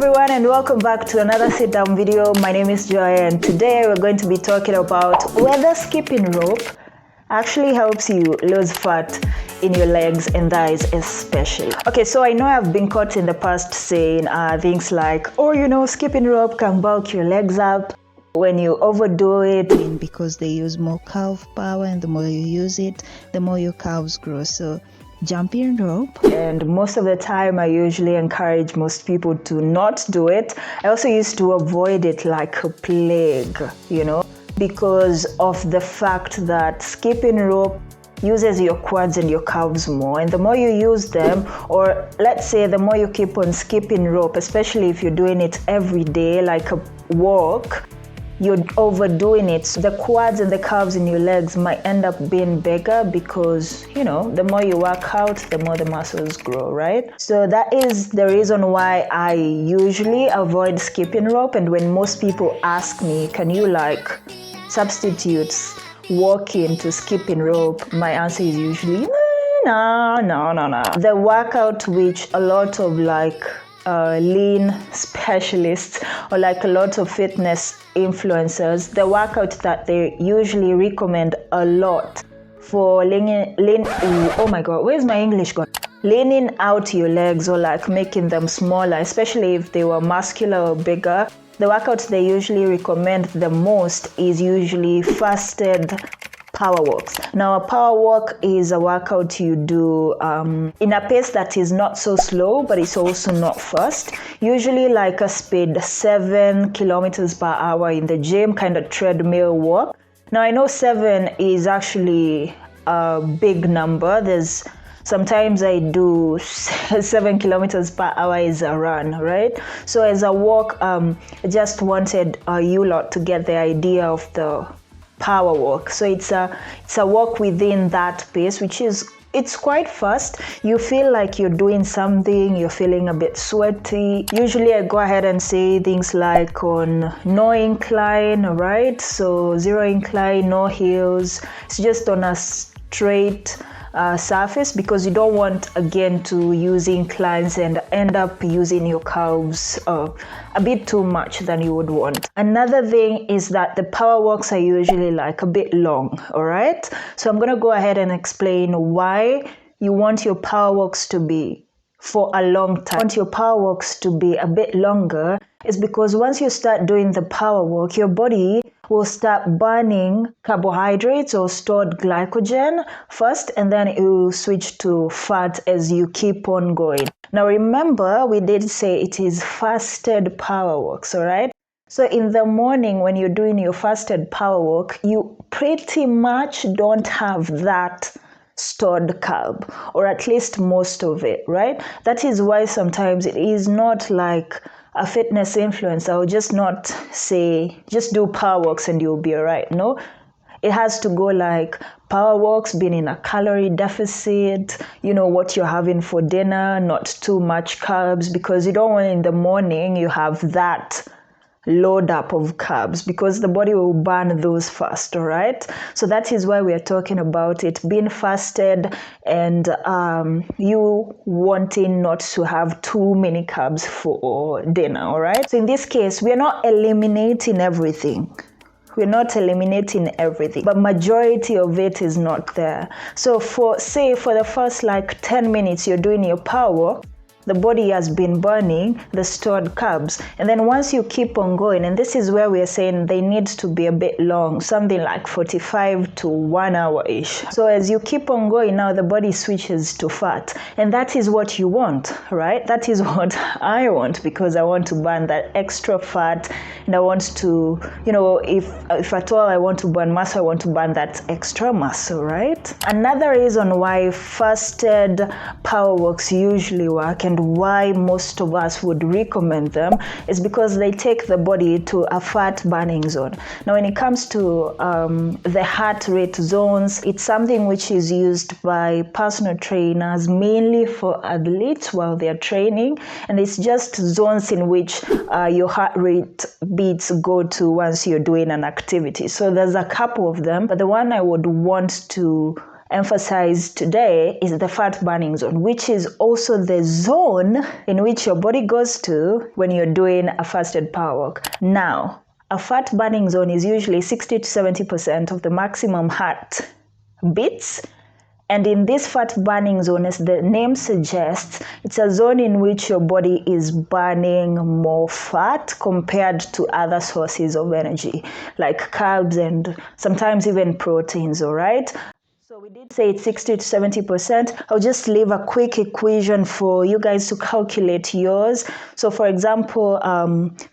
everyone, and welcome back to another sit down video. My name is Joy, and today we're going to be talking about whether skipping rope actually helps you lose fat in your legs and thighs especially. Okay, so I know I've been caught in the past saying things like, oh, skipping rope can bulk your legs up when you overdo it, because they use more calf power, and the more you use it, the more your calves grow. So jumping rope. And most of the time I usually encourage most people to not do it. I also used to avoid it like a plague, because of the fact that skipping rope uses your quads and your calves more, and the more you use them, or let's say the more you keep on skipping rope, especially if you're doing it every day like a walk, you're overdoing it. So the quads and the calves in your legs might end up being bigger because, the more you work out, the more the muscles grow, right? So that is the reason why I usually avoid skipping rope. And when most people ask me, can you substitute walking to skipping rope, my answer is usually no. The workout which a lot of lean specialists or a lot of fitness influencers, the workout that they usually recommend a lot for leaning out your legs, or making them smaller, especially if they were muscular or bigger. The workout they usually recommend the most is usually fasted power walks. Now, a power walk is a workout you do in a pace that is not so slow, but it's also not fast. Usually a speed 7 kilometers per hour in the gym, kind of treadmill walk. Now, I know 7 is actually a big number. Sometimes I do 7 kilometers per hour is a run, right? So as a walk, I just wanted you lot to get the idea of the power walk. So it's a walk within that pace, it's quite fast. You feel like you're doing something, you're feeling a bit sweaty. Usually I go ahead and say things like on no incline, right? So 0 incline, no hills. It's just on a straight surface, because you don't want again to use inclines and end up using your calves a bit too much than you would want. Another thing is that the power walks are usually a bit long, all right? So I'm going to go ahead and explain why you want your power walks to be for a long time. Want your power walks to be a bit longer is because once you start doing the power walk, your body will start burning carbohydrates or stored glycogen first, and then it will switch to fat as you keep on going. Now remember, we did say it is fasted power walks, all right? So in the morning when you're doing your fasted power walk, you pretty much don't have that stored carb, or at least most of it, right? That is why sometimes it is not like a fitness influencer will just not say, just do power walks and you'll be all right. No, it has to go power walks, being in a calorie deficit, what you're having for dinner, not too much carbs, because you don't want in the morning you have that load up of carbs, because the body will burn those fast, all right? So that is why we are talking about it being fasted, and you wanting not to have too many carbs for dinner, all right? So in this case, we are not eliminating everything. We're not eliminating everything, but majority of it is not there. So for the first 10 minutes you're doing your power walk, the body has been burning the stored carbs. And then once you keep on going, and this is where we're saying they need to be a bit long, something like 45 to 1 hour-ish. So as you keep on going, now the body switches to fat. And that is what you want, right? That is what I want, because I want to burn that extra fat. And I want to, if at all I want to burn muscle, I want to burn that extra muscle, right? Another reason why fasted power walks usually work, and why most of us would recommend them, is because they take the body to a fat burning zone. Now when it comes to the heart rate zones, it's something which is used by personal trainers mainly for athletes while they're training, and it's just zones in which your heart rate beats go to once you're doing an activity. So there's a couple of them, but the one I would want to emphasize today is the fat burning zone, which is also the zone in which your body goes to when you're doing a fasted power walk. Now, a fat burning zone is usually 60 to 70% of the maximum heart beats. And in this fat burning zone, as the name suggests, it's a zone in which your body is burning more fat compared to other sources of energy, like carbs and sometimes even proteins, all right? So we did say it's 60 to 70%. I'll just leave a quick equation for you guys to calculate yours. So for example,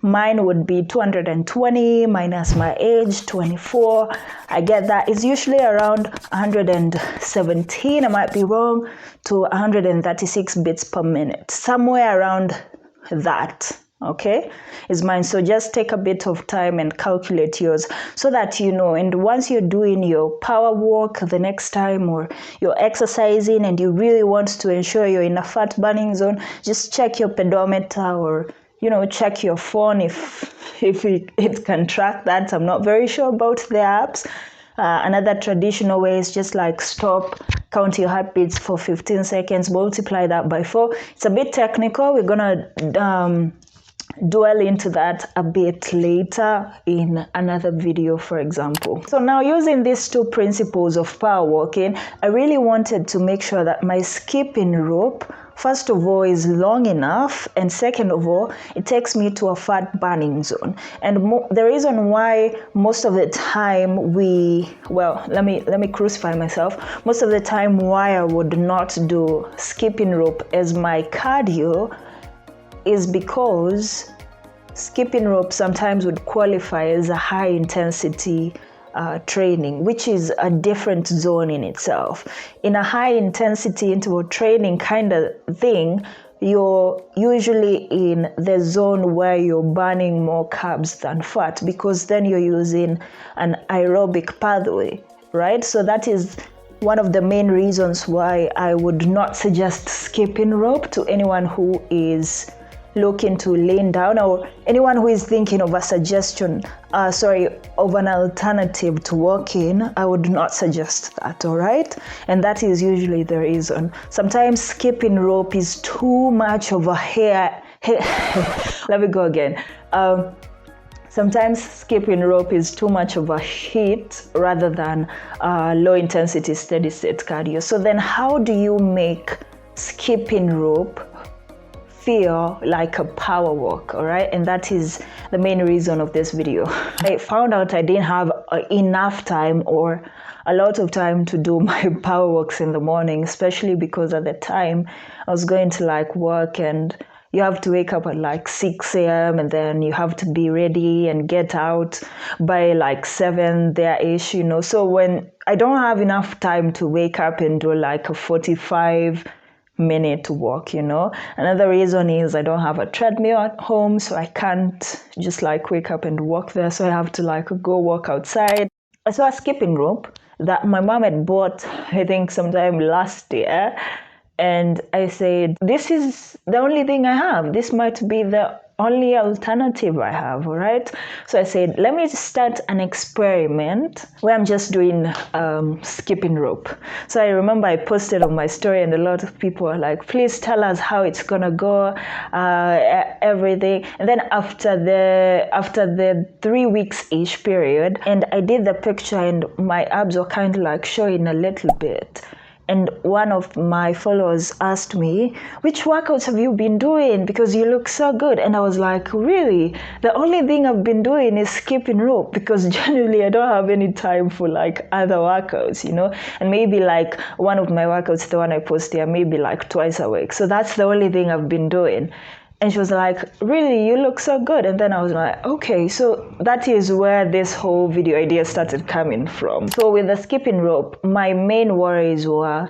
mine would be 220 minus my age, 24. I get that. It's usually around 117, I might be wrong, to 136 beats per minute. Somewhere around that. Okay, is mine. So just take a bit of time and calculate yours so that you know. And once you're doing your power walk the next time, or you're exercising and you really want to ensure you're in a fat burning zone, just check your pedometer, or check your phone if it can track that. I'm not very sure about the apps. Another traditional way is just like stop, count your heartbeats for 15 seconds, multiply that by 4. It's a bit technical. We're gonna dwell into that a bit later in another video, for example. So now, using these two principles of power walking, I really wanted to make sure that my skipping rope, first of all, is long enough, and second of all, it takes me to a fat burning zone. And the reason why most of the time let me crucify myself. Most of the time why I would not do skipping rope as my cardio is because skipping rope sometimes would qualify as a high intensity training, which is a different zone in itself. In a high intensity interval training kind of thing, you're usually in the zone where you're burning more carbs than fat, because then you're using an aerobic pathway, right? So that is one of the main reasons why I would not suggest skipping rope to anyone who is looking to lean down, or anyone who is thinking of of an alternative to walking. I would not suggest that, all right? And that is usually the reason. Sometimes skipping rope is too much of a let me go again. Sometimes skipping rope is too much of a hit rather than low intensity steady state cardio. So then how do you make skipping rope feel like a power walk? All right, and that is the main reason of this video. I found out I didn't have enough time or a lot of time to do my power walks in the morning, especially because at the time I was going to work, and you have to wake up at 6 a.m. and then you have to be ready and get out by 7 there-ish, So when I don't have enough time to wake up and do a 45-minute walk, Another reason is I don't have a treadmill at home, so I can't just wake up and walk there. So I have to go walk outside. I saw a skipping rope that my mom had bought, I think sometime last year. And I said, this is the only thing I have. This might be the only alternative I have, all right? So I said, let me start an experiment where I'm just doing skipping rope. So I remember I posted on my story, and a lot of people were like, please tell us how it's gonna go, everything. And then after the 3 weeks-ish period, and I did the picture, and my abs were kind of showing a little bit. And one of my followers asked me, which workouts have you been doing? Because you look so good. And I was like, really? The only thing I've been doing is skipping rope, because generally I don't have any time for other workouts, And maybe one of my workouts, the one I post here, maybe twice a week. So that's the only thing I've been doing. And she was like, really, you look so good. And then I was like, okay, so that is where this whole video idea started coming from. So with the skipping rope, my main worries were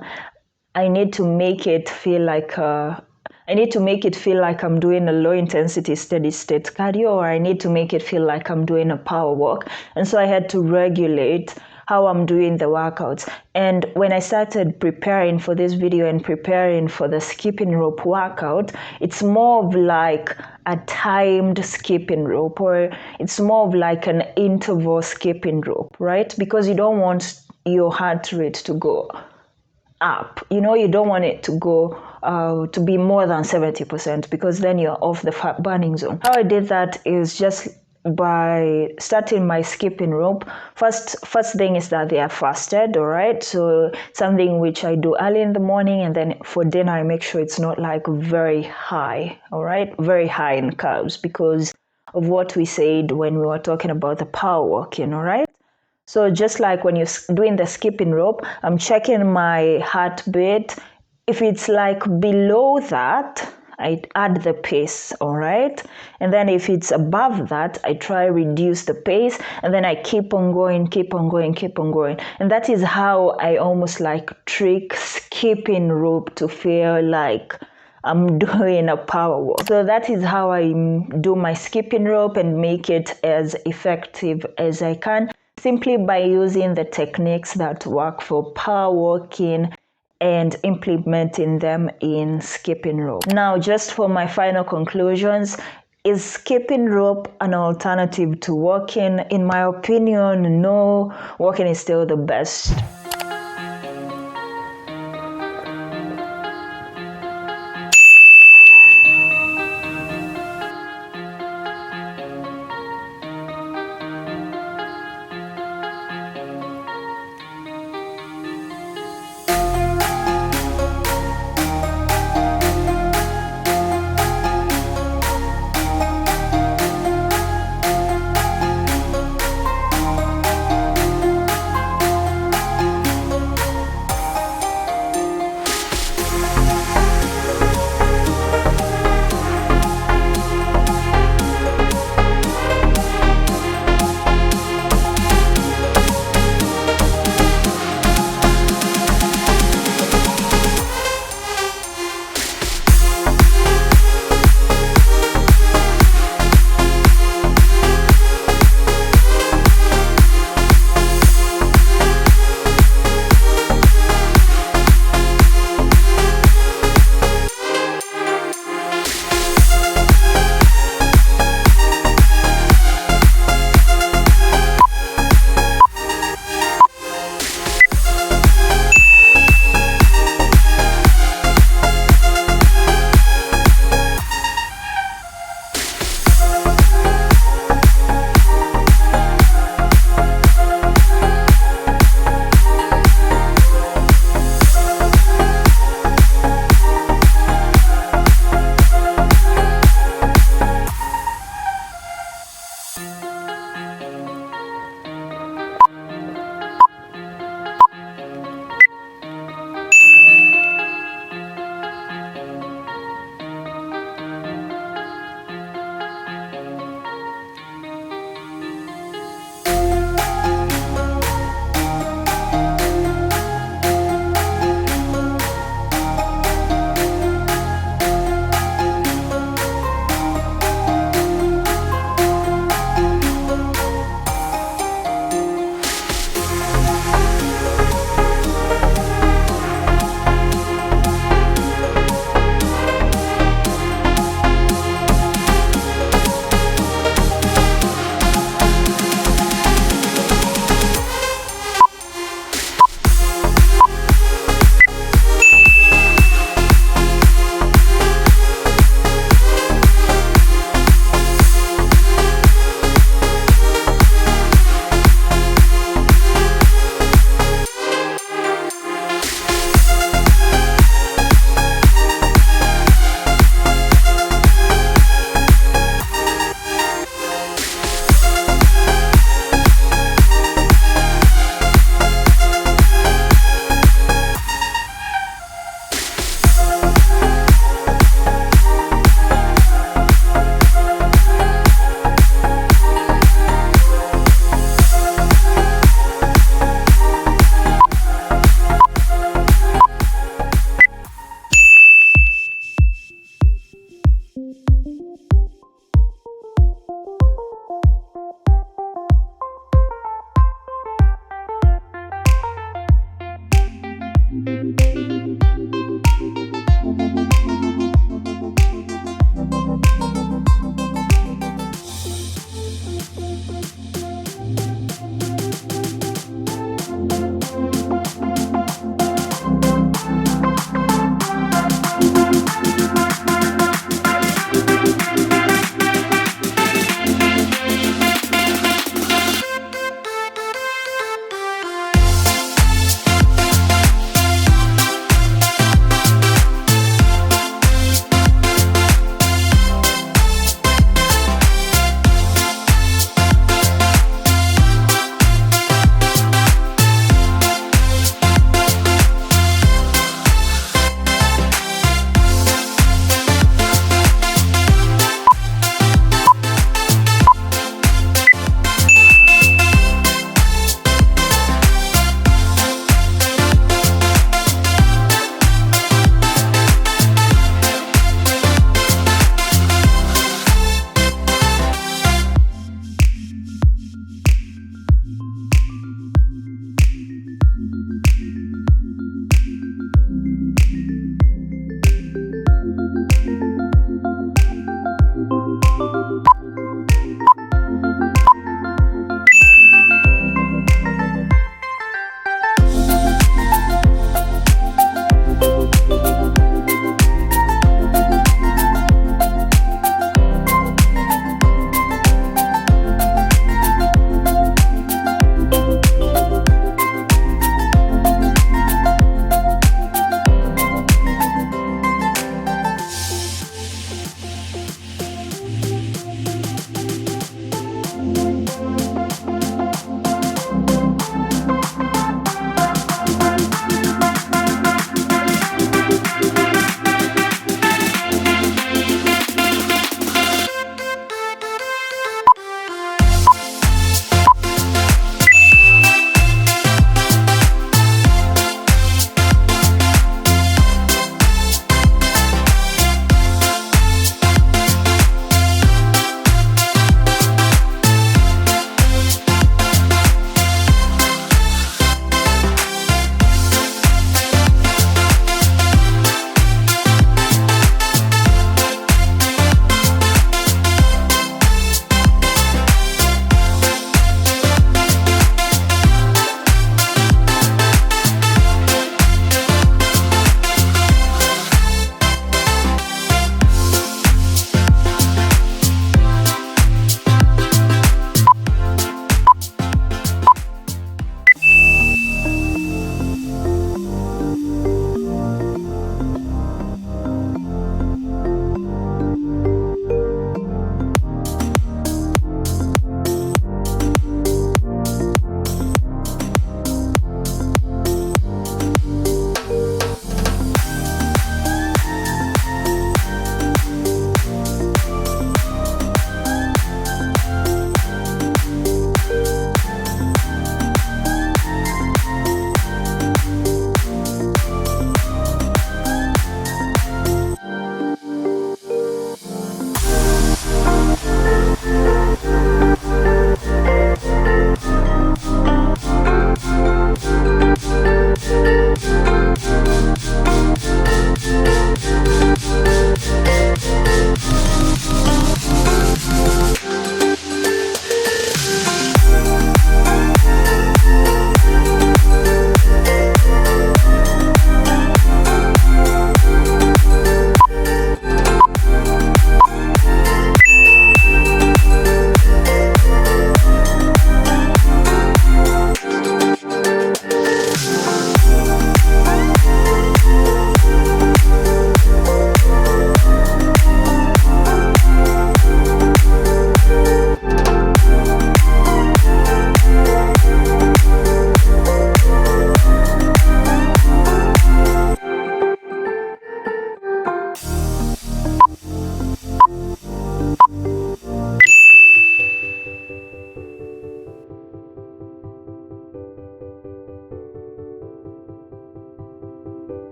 I need to make it feel like I'm doing a low intensity steady state cardio, or I need to make it feel like I'm doing a power walk. And so I had to regulate how I'm doing the workouts. And when I started preparing for this video and preparing for the skipping rope workout, it's more of a timed skipping rope, or it's more of an interval skipping rope, right? Because you don't want your heart rate to go up. You know, you don't want it to go to be more than 70% because then you're off the fat burning zone. How I did that is just by starting my skipping rope. First thing is that they are fasted, all right? So something which I do early in the morning, and then for dinner I make sure it's not like very high, all right? Very high in carbs because of what we said when we were talking about the power walking, all right? So just like when you're doing the skipping rope, I'm checking my heartbeat. If it's like below that, I add the pace, all right? And then if it's above that, I try reduce the pace, and then I keep on going. And that is how I almost like trick skipping rope to feel like I'm doing a power walk. So that is how I do my skipping rope and make it as effective as I can, simply by using the techniques that work for power walking and implementing them in skipping rope. Now, just for my final conclusions, is skipping rope an alternative to walking? In my opinion, no. Walking is still the best